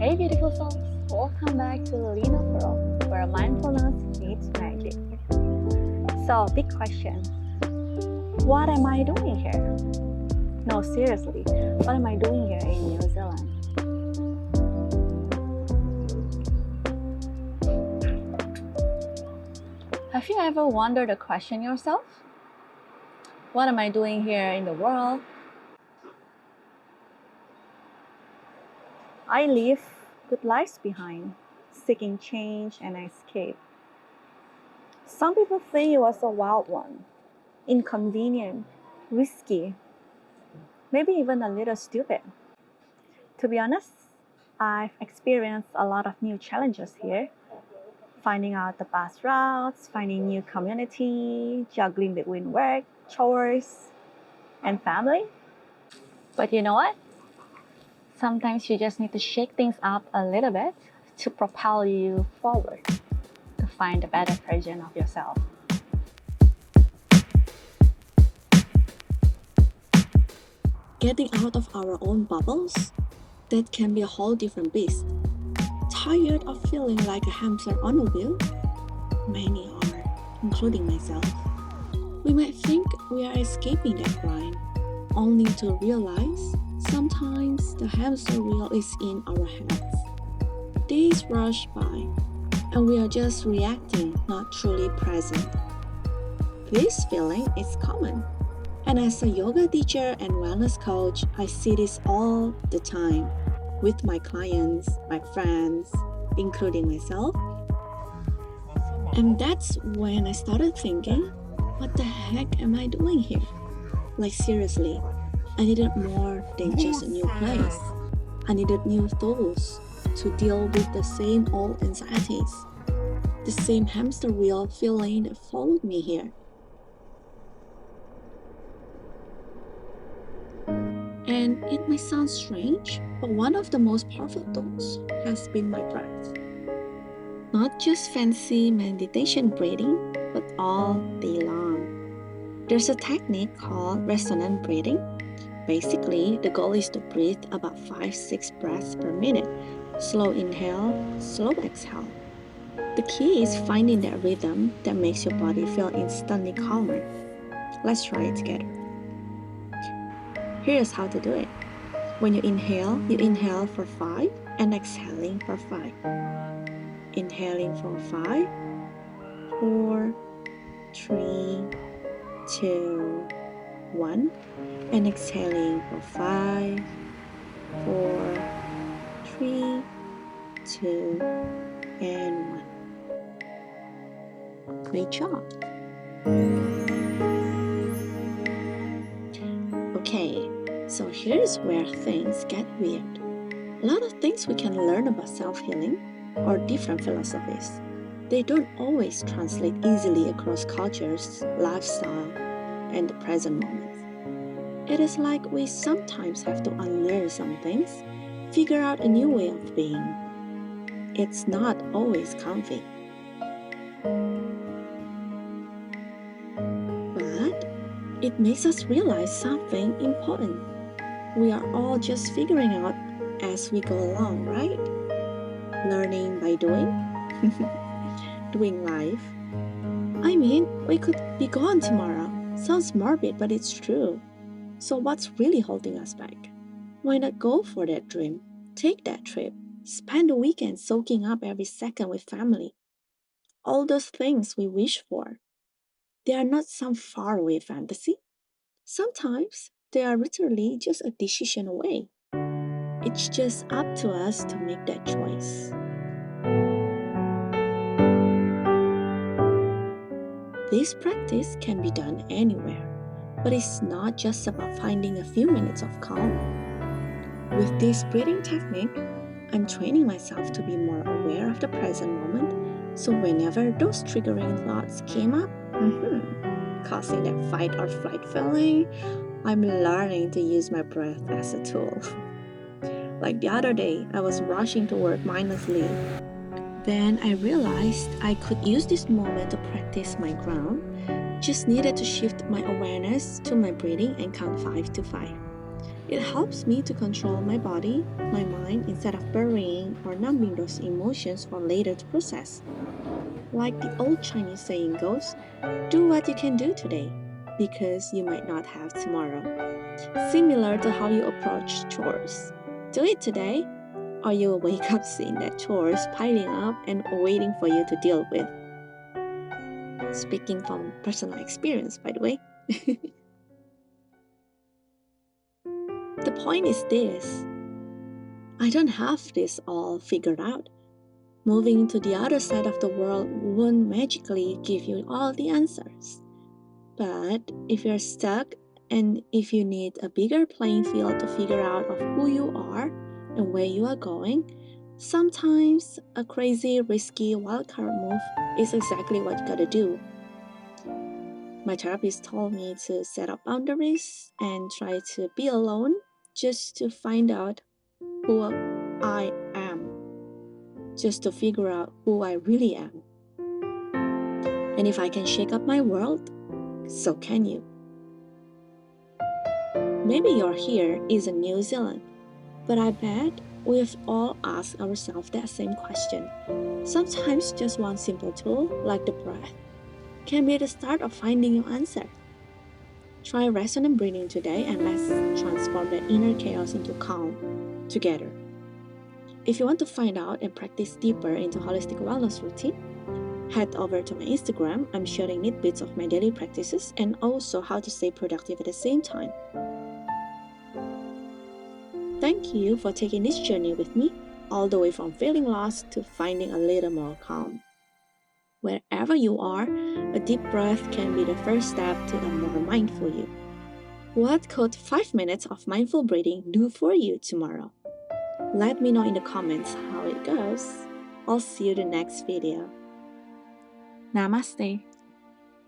Hey beautiful souls, welcome back to lynofuro, where mindfulness meets magic. So, big question. What am I doing here? No, seriously, what am I doing here in New Zealand? Have you ever wondered a question yourself? What am I doing here in the world? I leave good lives behind, seeking change and escape. Some people think it was a wild one, inconvenient, risky, maybe even a little stupid. To be honest, I've experienced a lot of new challenges here. Finding out the bus routes, finding new community, juggling between work, chores, and family. But you know what? Sometimes you just need to shake things up a little bit to propel you forward, to find a better version of yourself. Getting out of our own bubbles, that can be a whole different beast. Tired of feeling like a hamster on a wheel? Many are, including myself. We might think we are escaping that grind, only to realize sometimes the hamster wheel is in our heads. Days rush by, and we are just reacting, not truly present. This feeling is common. And as a yoga teacher and wellness coach, I see this all the time with my clients, my friends, including myself. And that's when I started thinking, what the heck am I doing here? Like seriously, I needed more than just a new place. I needed new tools to deal with the same old anxieties, the same hamster wheel feeling that followed me here. And it may sound strange, but one of the most powerful tools has been my breath. Not just fancy meditation breathing, but all day long. There's a technique called resonant breathing. Basically, the goal is to breathe about 5-6 breaths per minute. Slow inhale, slow exhale. The key is finding that rhythm that makes your body feel instantly calmer. Let's try it together. Here's how to do it. When you inhale for 5 and exhaling for 5. Inhaling for 5, 4, 3, 2, 1. And exhaling for 5, 4, 3, 2, and 1. Great job. Okay, so here's where things get weird. A lot of things we can learn about self-healing or different philosophies. They don't always translate easily across cultures, lifestyle, and the present moments. It is like we sometimes have to unlearn some things, figure out a new way of being. It's not always comfy. But it makes us realize something important. We are all just figuring out as we go along, right? Learning by doing. Doing life. I mean, we could be gone tomorrow. Sounds morbid, but it's true. So what's really holding us back? Why not go for that dream? Take that trip. Spend the weekend soaking up every second with family. All those things we wish for. They are not some faraway fantasy. Sometimes they are literally just a decision away. It's just up to us to make that choice. This practice can be done anywhere, but it's not just about finding a few minutes of calm. With this breathing technique, I'm training myself to be more aware of the present moment, so whenever those triggering thoughts came up, causing that fight or flight feeling, I'm learning to use my breath as a tool. Like the other day, I was rushing to work mindlessly. Then I realized I could use this moment to practice my ground. Just needed to shift my awareness to my breathing and count 5 to 5. It helps me to control my body, my mind, instead of burying or numbing those emotions for later to process. Like the old Chinese saying goes, do what you can do today, because you might not have tomorrow. Similar to how you approach chores. Do it today, or you will wake up seeing that chores piling up and waiting for you to deal with. Speaking from personal experience, by the way. The point is this: I don't have this all figured out. Moving to the other side of the world won't magically give you all the answers. But if you're stuck and if you need a bigger playing field to figure out of who you are and where you are going, sometimes a crazy, risky wildcard move is exactly what you gotta do. My therapist told me to set up boundaries and try to be alone just to find out who I am, just to figure out who I really am. And if I can shake up my world, so can you. Maybe your here is in New Zealand, but I bet we've all asked ourselves that same question. Sometimes just one simple tool, like the breath, can be the start of finding your answer. Try resonant breathing today and let's transform the inner chaos into calm together. If you want to find out and practice deeper into holistic wellness routine, head over to my Instagram. I'm sharing neat bits of my daily practices and also how to stay productive at the same time. Thank you for taking this journey with me, all the way from feeling lost to finding a little more calm. Wherever you are, a deep breath can be the first step to a more mindful you. What could 5 minutes of mindful breathing do for you tomorrow? Let me know in the comments how it goes. I'll see you in the next video. Namaste.